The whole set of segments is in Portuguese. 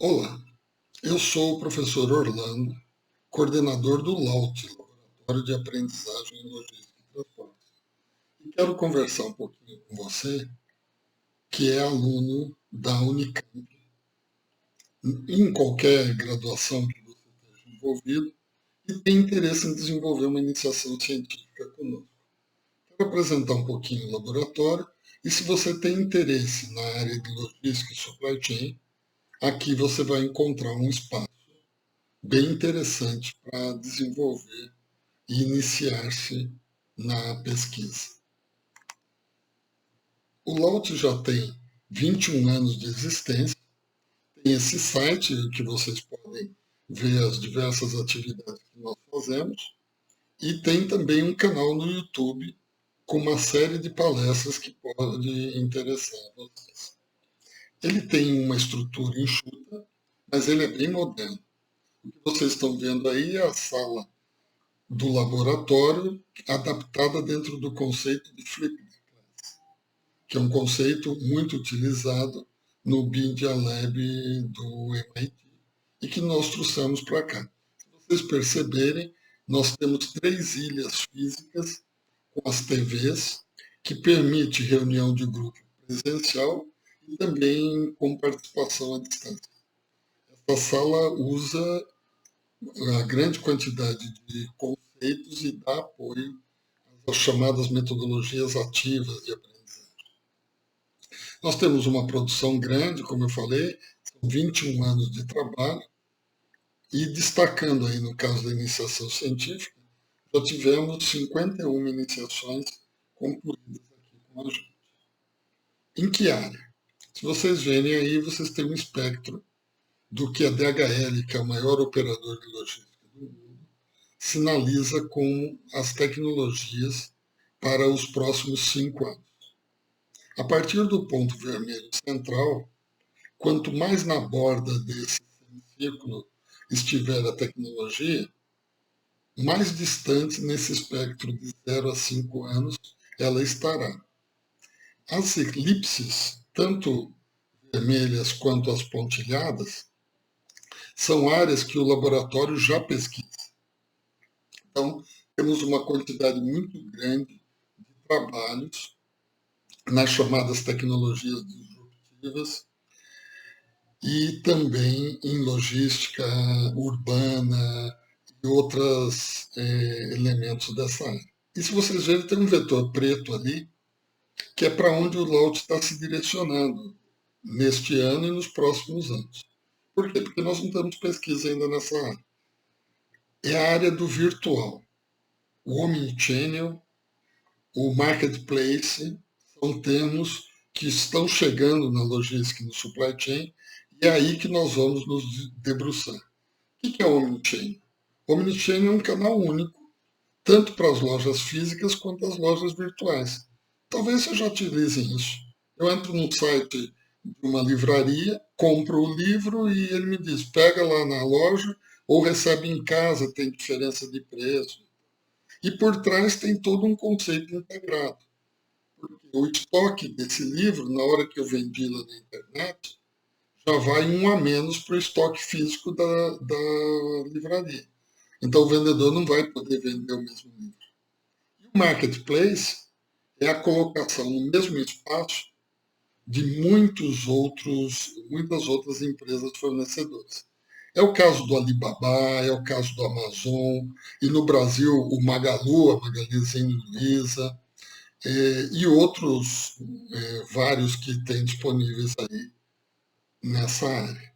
Olá, eu sou o professor Orlando, coordenador do LAUT, Laboratório de Aprendizagem em Logística e Transporte. E quero conversar um pouquinho com você, que é aluno da Unicamp, em qualquer graduação que você esteja envolvido, e tem interesse em desenvolver uma iniciação científica conosco. Quero apresentar um pouquinho o laboratório, e se você tem interesse na área de logística e supply chain, aqui você vai encontrar um espaço bem interessante para desenvolver e iniciar-se na pesquisa. O LAUT já tem 21 anos de existência, tem esse site que vocês podem ver as diversas atividades que nós fazemos, e tem também um canal no YouTube com uma série de palestras que pode interessar vocês. Ele tem uma estrutura enxuta, mas ele é bem moderno. O que vocês estão vendo aí é a sala do laboratório adaptada dentro do conceito de flipped class, que é um conceito muito utilizado no Media Lab do MIT e que nós trouxemos para cá. Se vocês perceberem, nós temos 3 ilhas físicas com as TVs, que permite reunião de grupo presencial e também com participação à distância. Essa sala usa a grande quantidade de conceitos e dá apoio às chamadas metodologias ativas de aprendizagem. Nós temos uma produção grande, como eu falei, são 21 anos de trabalho, e destacando aí no caso da iniciação científica, já tivemos 51 iniciações concluídas aqui com a gente. Em que área? Se vocês verem aí, vocês têm um espectro do que a DHL, que é o maior operador de logística do mundo, sinaliza com as tecnologias para os próximos 5 anos. A partir do ponto vermelho central, quanto mais na borda desse semicírculo estiver a tecnologia, mais distante nesse espectro de 0 a 5 anos ela estará. As elipses, tanto vermelhas quanto as pontilhadas, são áreas que o laboratório já pesquisa. Então, temos uma quantidade muito grande de trabalhos nas chamadas tecnologias disruptivas e também em logística urbana e outros elementos dessa área. E se vocês verem, tem um vetor preto ali, que é para onde o LAUT está se direcionando neste ano e nos próximos anos. Por quê? Porque nós não temos pesquisa ainda nessa área. É a área do virtual. O omnichannel, o marketplace, são termos que estão chegando na logística e no supply chain, e é aí que nós vamos nos debruçar. O que é o omnichannel? O omnichannel é um canal único, tanto para as lojas físicas quanto as lojas virtuais. Talvez vocês já utilizem isso. Eu entro num site de uma livraria, compro o livro e ele me diz, pega lá na loja ou recebe em casa, tem diferença de preço. E por trás tem todo um conceito integrado. Porque o estoque desse livro, na hora que eu vendi lá na internet, já vai um a menos para o estoque físico da livraria. Então o vendedor não vai poder vender o mesmo livro. E o marketplace é a colocação no mesmo espaço de muitas outras empresas fornecedoras. É o caso do Alibaba, é o caso do Amazon, e no Brasil o Magalu, a Magazine Luiza, e outros vários que tem disponíveis aí nessa área.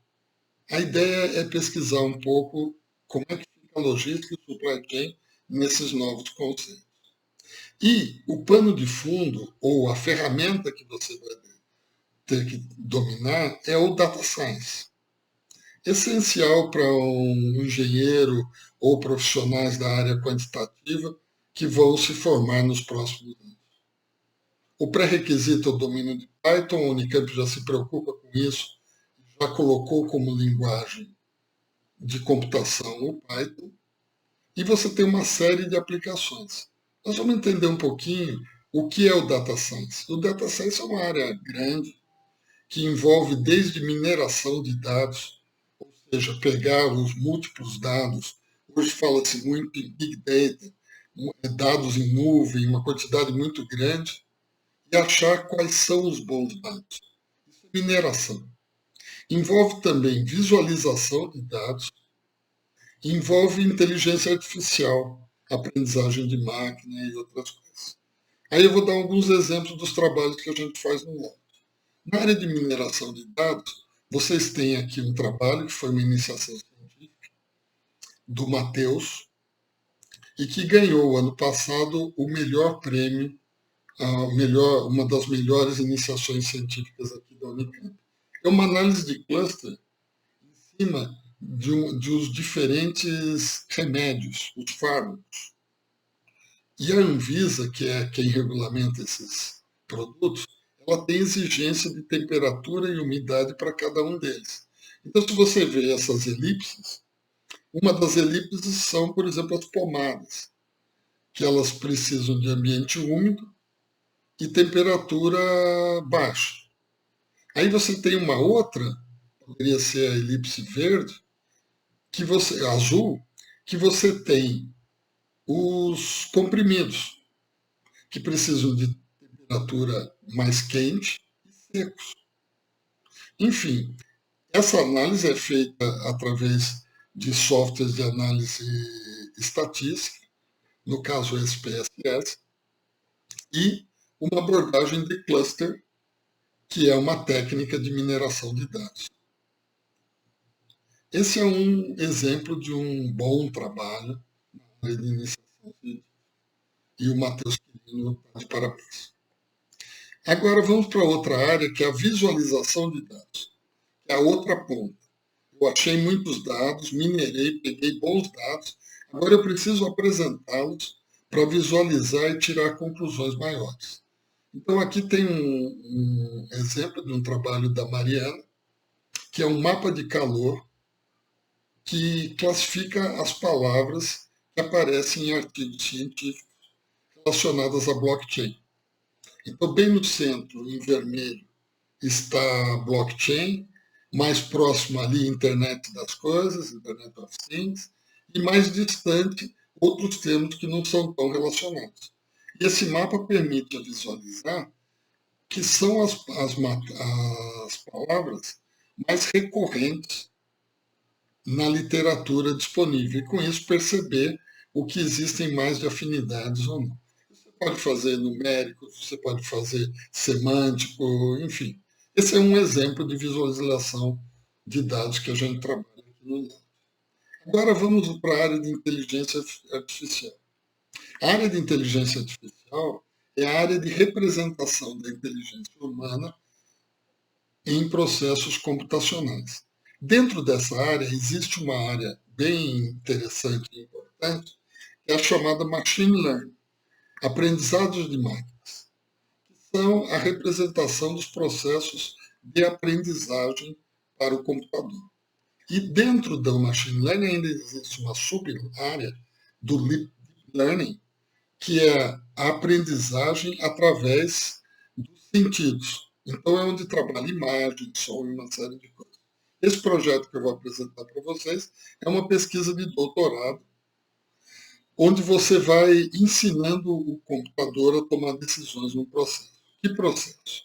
A ideia é pesquisar um pouco como é que fica a logística e o supply chain nesses novos conceitos. E o pano de fundo, ou a ferramenta que você vai ter que dominar, é o data science. Essencial para um engenheiro ou profissionais da área quantitativa que vão se formar nos próximos anos. O pré-requisito é o domínio de Python, a Unicamp já se preocupa com isso, já colocou como linguagem de computação o Python, e você tem uma série de aplicações. Nós vamos entender um pouquinho o que é o Data Science. O Data Science é uma área grande que envolve desde mineração de dados, seja, pegar os múltiplos dados. Hoje fala-se muito em Big Data, dados em nuvem, uma quantidade muito grande, e achar quais são os bons dados. Isso é mineração. Envolve também visualização de dados, envolve inteligência artificial, aprendizagem de máquina e outras coisas. Aí eu vou dar alguns exemplos dos trabalhos que a gente faz no lab. Na área de mineração de dados, vocês têm aqui um trabalho que foi uma iniciação científica do Matheus e que ganhou ano passado o melhor prêmio, uma das melhores iniciações científicas aqui da Unicamp. É uma análise de cluster em cima de os diferentes remédios, os fármacos. E a Anvisa, que é quem regulamenta esses produtos, ela tem exigência de temperatura e umidade para cada um deles. Então, se você vê essas elipses, uma das elipses são, por exemplo, as pomadas, que elas precisam de ambiente úmido e temperatura baixa. Aí você tem uma outra, poderia ser a elipse verde, azul, que você tem os comprimidos, que precisam de temperatura mais quente e secos. Enfim, essa análise é feita através de softwares de análise estatística, no caso o SPSS, e uma abordagem de cluster, que é uma técnica de mineração de dados. Esse é um exemplo de um bom trabalho na área de iniciação científica. E o Matheus Quirino está de parabéns. Agora vamos para outra área, que é a visualização de dados, que é a outra ponta. Eu achei muitos dados, minerei, peguei bons dados, agora eu preciso apresentá-los para visualizar e tirar conclusões maiores. Então aqui tem um exemplo de um trabalho da Mariana, que é um mapa de calor que classifica as palavras que aparecem em artigos científicos relacionadas a blockchain. Então, bem no centro, em vermelho, está blockchain, mais próximo ali, Internet das Coisas, Internet of Things, e mais distante, outros termos que não são tão relacionados. E esse mapa permite visualizar que são as palavras mais recorrentes na literatura disponível, e com isso perceber o que existem mais de afinidades ou não. Você pode fazer numérico, você pode fazer semântico, enfim. Esse é um exemplo de visualização de dados que a gente trabalha aqui no lab. Agora vamos para a área de inteligência artificial. A área de inteligência artificial é a área de representação da inteligência humana em processos computacionais. Dentro dessa área existe uma área bem interessante e importante, que é a chamada machine learning, aprendizados de máquinas, que são a representação dos processos de aprendizagem para o computador. E dentro do machine learning ainda existe uma sub-área do deep learning, que é a aprendizagem através dos sentidos. Então é onde trabalha imagem, som e uma série de coisas. Esse projeto que eu vou apresentar para vocês é uma pesquisa de doutorado, onde você vai ensinando o computador a tomar decisões no processo. Que processo?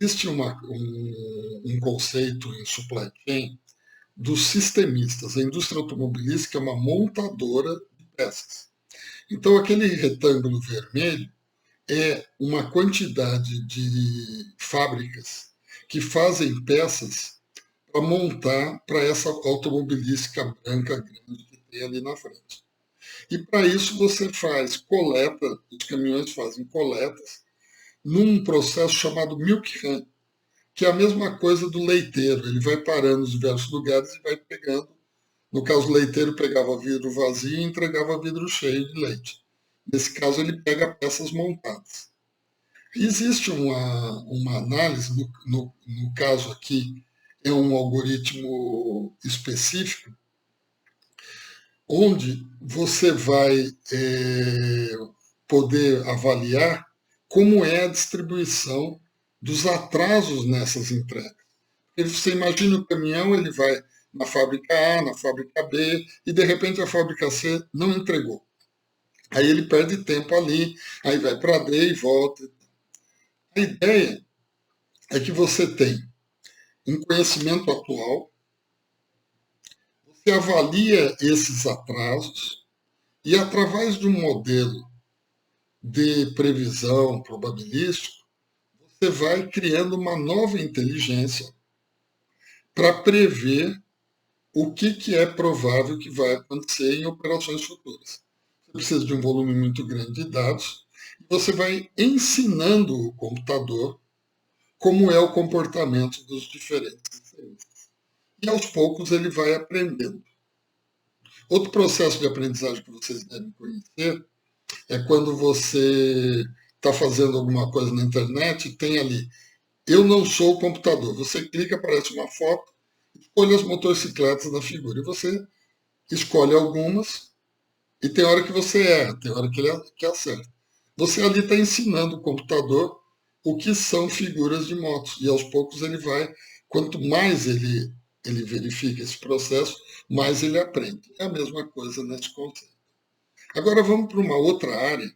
Existe um conceito em supply chain dos sistemistas. A indústria automobilística é uma montadora de peças. Então, aquele retângulo vermelho é uma quantidade de fábricas que fazem peças para montar para essa automobilística branca grande que tem ali na frente. E para isso você faz coleta, os caminhões fazem coletas, num processo chamado milk run, que é a mesma coisa do leiteiro. Ele vai parando em diversos lugares e vai pegando. No caso, o leiteiro pegava vidro vazio e entregava vidro cheio de leite. Nesse caso, ele pega peças montadas. Existe uma análise, no caso aqui, é um algoritmo específico, onde você vai poder avaliar como é a distribuição dos atrasos nessas entregas. Você imagina o caminhão, ele vai na fábrica A, na fábrica B, e de repente a fábrica C não entregou. Aí ele perde tempo ali, aí vai para D e volta. A ideia é que você tem um conhecimento atual, você avalia esses atrasos e, através de um modelo de previsão probabilístico, você vai criando uma nova inteligência para prever o que é provável que vai acontecer em operações futuras. Você precisa de um volume muito grande de dados e você vai ensinando o computador como é o comportamento dos diferentes sistemas. E aos poucos ele vai aprendendo. Outro processo de aprendizagem que vocês devem conhecer é quando você está fazendo alguma coisa na internet e tem ali, eu não sou o computador. Você clica, aparece uma foto, escolha as motocicletas da figura. E você escolhe algumas e tem hora que você erra, tem hora que ele que acerta. Você ali está ensinando o computador o que são figuras de motos. E aos poucos ele vai, quanto mais ele verifica esse processo, mais ele aprende. É a mesma coisa nesse conceito. Agora vamos para uma outra área,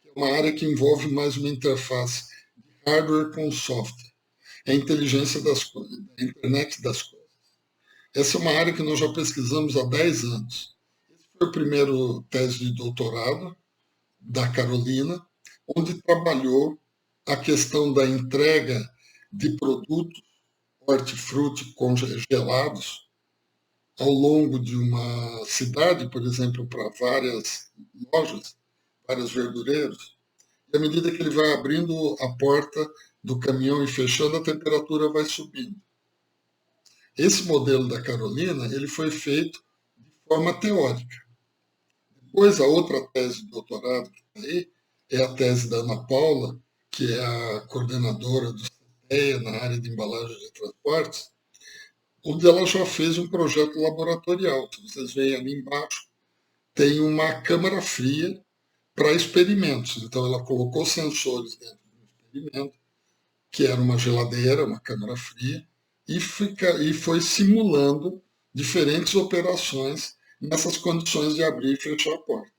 que é uma área que envolve mais uma interface de hardware com software. É a inteligência das coisas, a internet das coisas. Essa é uma área que nós já pesquisamos há 10 anos. Esse foi o primeiro tese de doutorado da Carolina, onde trabalhou a questão da entrega de produtos hortifruti congelados ao longo de uma cidade, por exemplo, para várias lojas, vários verdureiros, e à medida que ele vai abrindo a porta do caminhão e fechando, a temperatura vai subindo. Esse modelo da Carolina ele foi feito de forma teórica. Depois, a outra tese de doutorado que está aí é a tese da Ana Paula, que é a coordenadora do CETEA na área de embalagem de transportes, onde ela já fez um projeto laboratorial. Que vocês veem ali embaixo, tem uma câmara fria para experimentos. Então, ela colocou sensores dentro do experimento, que era uma geladeira, uma câmara fria, e foi simulando diferentes operações nessas condições de abrir e fechar a porta.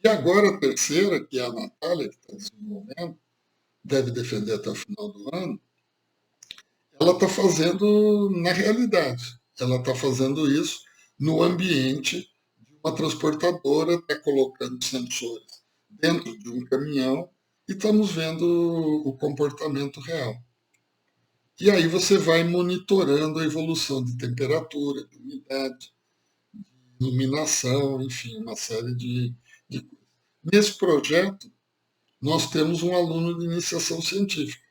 E agora a terceira, que é a Natália, que está desenvolvendo, deve defender até o final do ano, ela está fazendo na realidade. Ela está fazendo isso no ambiente de uma transportadora, está colocando sensores dentro de um caminhão e estamos vendo o comportamento real. E aí você vai monitorando a evolução de temperatura, de umidade, de iluminação, enfim, uma série de coisas. Nesse projeto, nós temos um aluno de iniciação científica.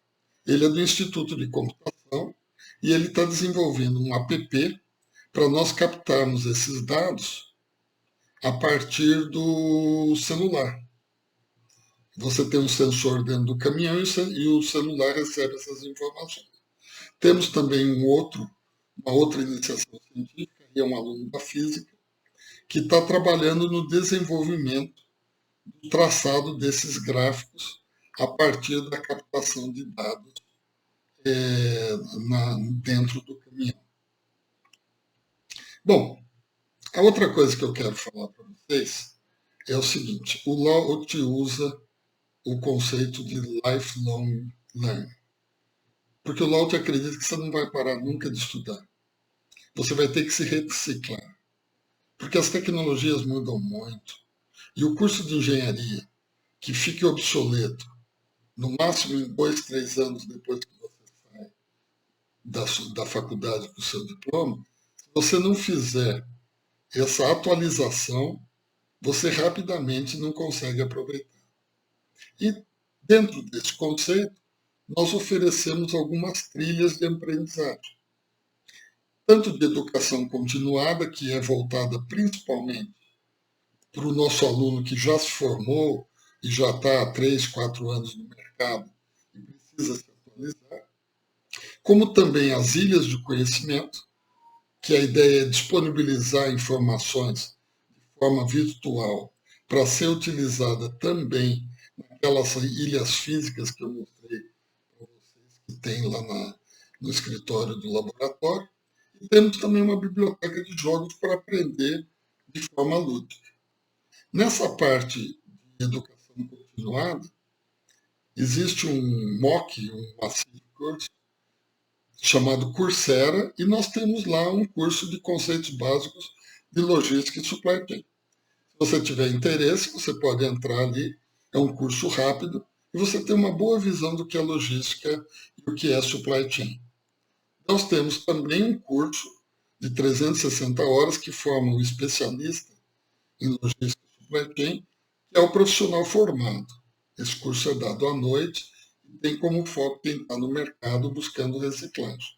Ele é do Instituto de Computação e ele está desenvolvendo um app para nós captarmos esses dados a partir do celular. Você tem um sensor dentro do caminhão e o celular recebe essas informações. Temos também uma outra iniciação científica, e é um aluno da física, que está trabalhando no desenvolvimento do traçado desses gráficos a partir da captação de dados dentro do caminhão. Bom, a outra coisa que eu quero falar para vocês é o seguinte: o LOT usa o conceito de lifelong learning. Porque o LOT acredita que você não vai parar nunca de estudar. Você vai ter que se reciclar. Porque as tecnologias mudam muito. E o curso de engenharia, que fique obsoleto, no máximo em 2, 3 anos depois que você sai da faculdade com o seu diploma, se você não fizer essa atualização, você rapidamente não consegue aproveitar. E dentro desse conceito, nós oferecemos algumas trilhas de aprendizagem. Tanto de educação continuada, que é voltada principalmente para o nosso aluno que já se formou e já está há 3, 4 anos no mercado e precisa se atualizar, como também as ilhas de conhecimento, que a ideia é disponibilizar informações de forma virtual para ser utilizada também naquelas ilhas físicas que eu mostrei para vocês, que tem lá no escritório do laboratório. E temos também uma biblioteca de jogos para aprender de forma lúdica. Nessa parte de educação continuada, existe um MOOC, um Massive Course, chamado Coursera, e nós temos lá um curso de conceitos básicos de logística e supply chain. Se você tiver interesse, você pode entrar ali, é um curso rápido, e você tem uma boa visão do que é logística e o que é supply chain. Nós temos também um curso de 360 horas que forma um especialista em logística e supply chain, que é o profissional formado. Esse curso é dado à noite e tem como foco quem está no mercado buscando reciclagem.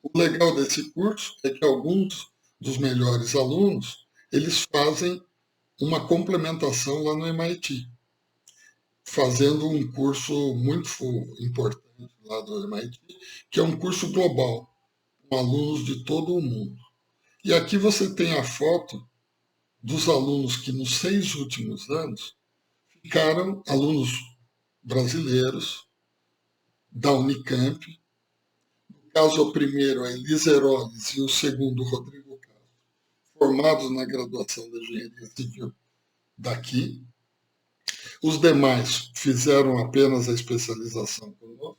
O legal desse curso é que alguns dos melhores alunos, eles fazem uma complementação lá no MIT, fazendo um curso muito importante lá do MIT, que é um curso global, com alunos de todo o mundo. E aqui você tem a foto dos alunos que nos 6 últimos anos ficaram alunos brasileiros da Unicamp. No caso, o primeiro é Elisa Heroles e o segundo, Rodrigo Castro, formados na graduação de Engenharia Civil daqui. Os demais fizeram apenas a especialização conosco,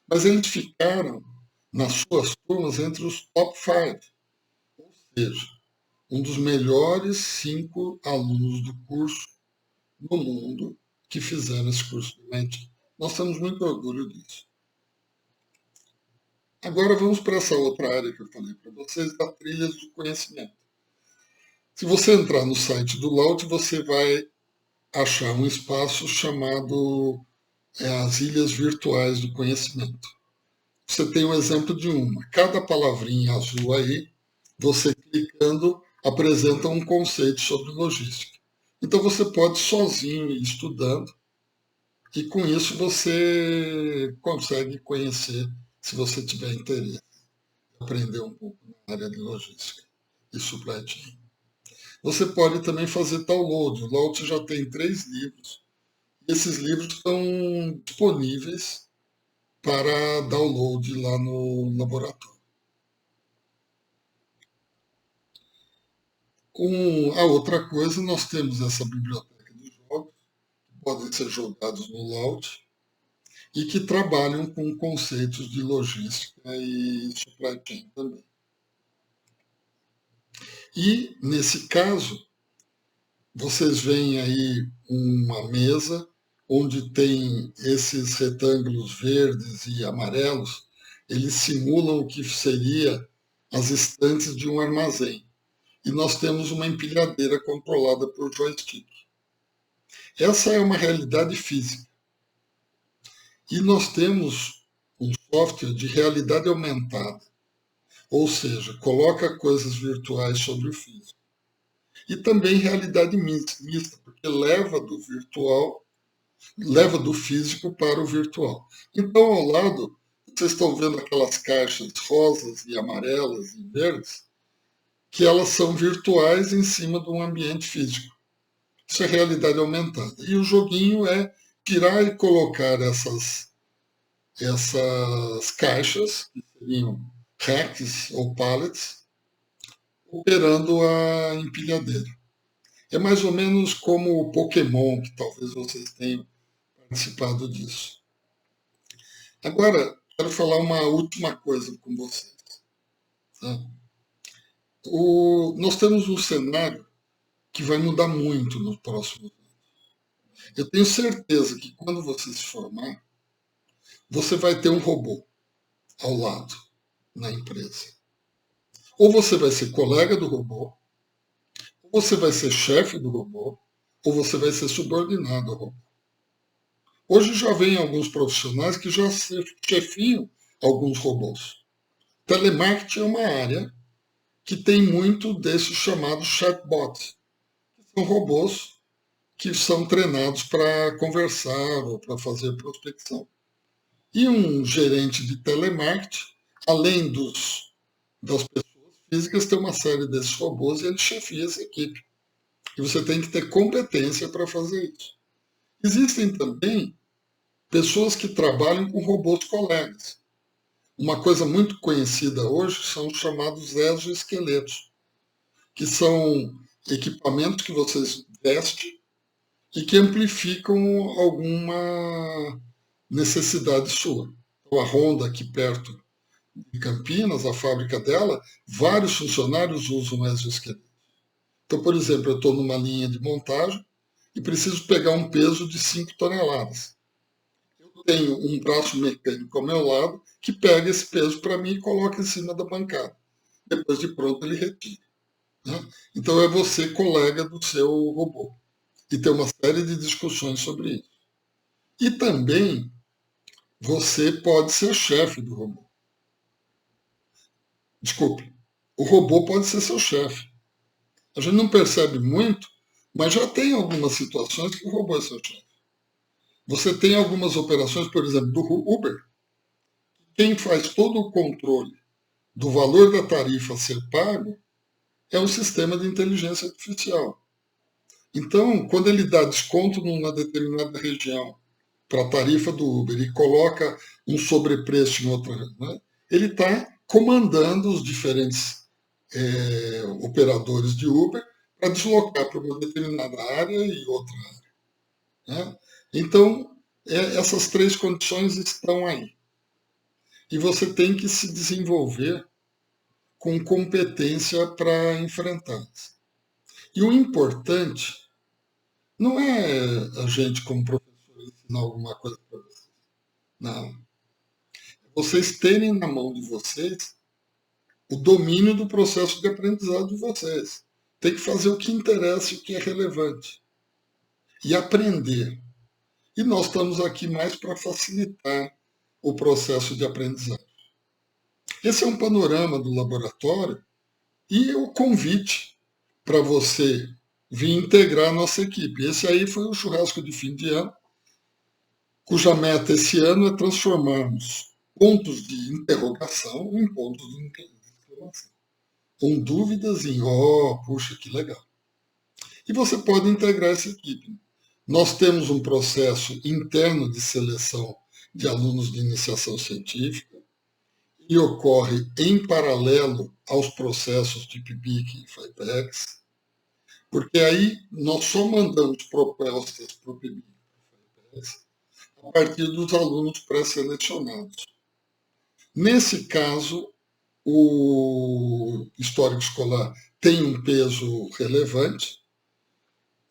mas eles ficaram nas suas turmas entre os top 5, ou seja, um dos melhores 5 alunos do curso no mundo que fizeram esse curso de MIT. Nós temos muito orgulho disso. Agora vamos para essa outra área que eu falei para vocês, da trilhas do conhecimento. Se você entrar no site do Laut, você vai achar um espaço chamado as Ilhas Virtuais do Conhecimento. Você tem um exemplo de uma. Cada palavrinha azul aí, você clicando, apresenta um conceito sobre logística. Então você pode sozinho ir estudando e com isso você consegue conhecer, se você tiver interesse, aprender um pouco na área de logística e supply chain. Você pode também fazer download. O Laut já tem 3 livros. E esses livros estão disponíveis para download lá no laboratório. A outra coisa, nós temos essa biblioteca de jogos, que podem ser jogados no Laut, e que trabalham com conceitos de logística e supply chain também. E, nesse caso, vocês veem aí uma mesa onde tem esses retângulos verdes e amarelos, eles simulam o que seria as estantes de um armazém. E nós temos uma empilhadeira controlada por joystick. Essa é uma realidade física. E nós temos um software de realidade aumentada, ou seja, coloca coisas virtuais sobre o físico. E também realidade mista, porque leva do físico para o virtual. Então, ao lado, vocês estão vendo aquelas caixas rosas e amarelas e verdes, que elas são virtuais em cima de um ambiente físico. Isso é realidade aumentada. E o joguinho é tirar e colocar essas caixas, que seriam racks ou pallets, operando a empilhadeira. É mais ou menos como o Pokémon, que talvez vocês tenham participado disso. Agora, quero falar uma última coisa com vocês. Tá? Nós temos um cenário que vai mudar muito nos próximos anos. Eu tenho certeza que quando você se formar, você vai ter um robô ao lado na empresa. Ou você vai ser colega do robô, ou você vai ser chefe do robô, ou você vai ser subordinado ao robô. Hoje já vem alguns profissionais que já chefiam alguns robôs. Telemarketing é uma área que tem muito desses chamados chatbots, que são robôs que são treinados para conversar ou para fazer prospecção. E um gerente de telemarketing, além das pessoas físicas, tem uma série desses robôs e ele chefia essa equipe. E você tem que ter competência para fazer isso. Existem também pessoas que trabalham com robôs colegas. Uma coisa muito conhecida hoje são os chamados exoesqueletos, que são equipamentos que vocês vestem e que amplificam alguma necessidade sua. Então, a Honda, aqui perto de Campinas, a fábrica dela, vários funcionários usam exoesqueleto. Então, por exemplo, eu estou numa linha de montagem e preciso pegar um peso de 5 toneladas. Eu tenho um braço mecânico ao meu lado que pega esse peso para mim e coloca em cima da bancada. Depois de pronto, ele retira. Né? Então, é você colega do seu robô. E tem uma série de discussões sobre isso. E também você pode ser chefe do robô. Desculpe, o robô pode ser seu chefe. A gente não percebe muito, mas já tem algumas situações que o robô é seu chefe. Você tem algumas operações, por exemplo, do Uber, quem faz todo o controle do valor da tarifa a ser pago é um sistema de inteligência artificial. Então, quando ele dá desconto numa determinada região para a tarifa do Uber e coloca um sobrepreço em outra, né, ele está comandando os diferentes operadores de Uber para deslocar para uma determinada área e outra área. Né? Então, essas três condições estão aí. E você tem que se desenvolver com competência para enfrentá-las. E o importante não é a gente, como professor, ensinar alguma coisa para vocês. Não. É vocês terem na mão de vocês o domínio do processo de aprendizado de vocês. Tem que fazer o que interessa e o que é relevante. E aprender. E nós estamos aqui mais para facilitar o processo de aprendizagem. Esse é um panorama do laboratório e o convite para você vir integrar a nossa equipe. Esse aí foi o churrasco de fim de ano, cuja meta esse ano é transformarmos pontos de interrogação em pontos de exclamação. Com dúvidas em, puxa, que legal. E você pode integrar essa equipe. Nós temos um processo interno de seleção de alunos de iniciação científica e ocorre em paralelo aos processos de PIBIC e FIPEX, porque aí nós só mandamos propostas para o PIBIC e FIPEX a partir dos alunos pré-selecionados. Nesse caso, o histórico escolar tem um peso relevante,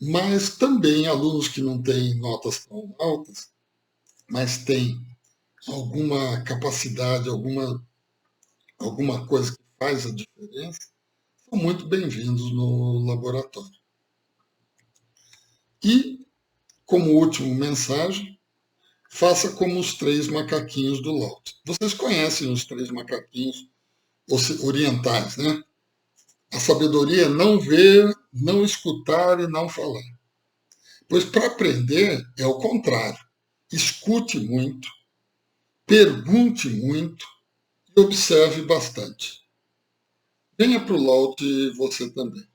mas também alunos que não têm notas tão altas, mas têm alguma capacidade, alguma coisa que faz a diferença, são muito bem-vindos no laboratório. E, como última mensagem, faça como os 3 macaquinhos do Lao Tzu. Vocês conhecem os 3 macaquinhos orientais, né? A sabedoria é não ver, não escutar e não falar. Pois para aprender é o contrário. Escute muito, pergunte muito e observe bastante. Venha para o Lao Tzu você também.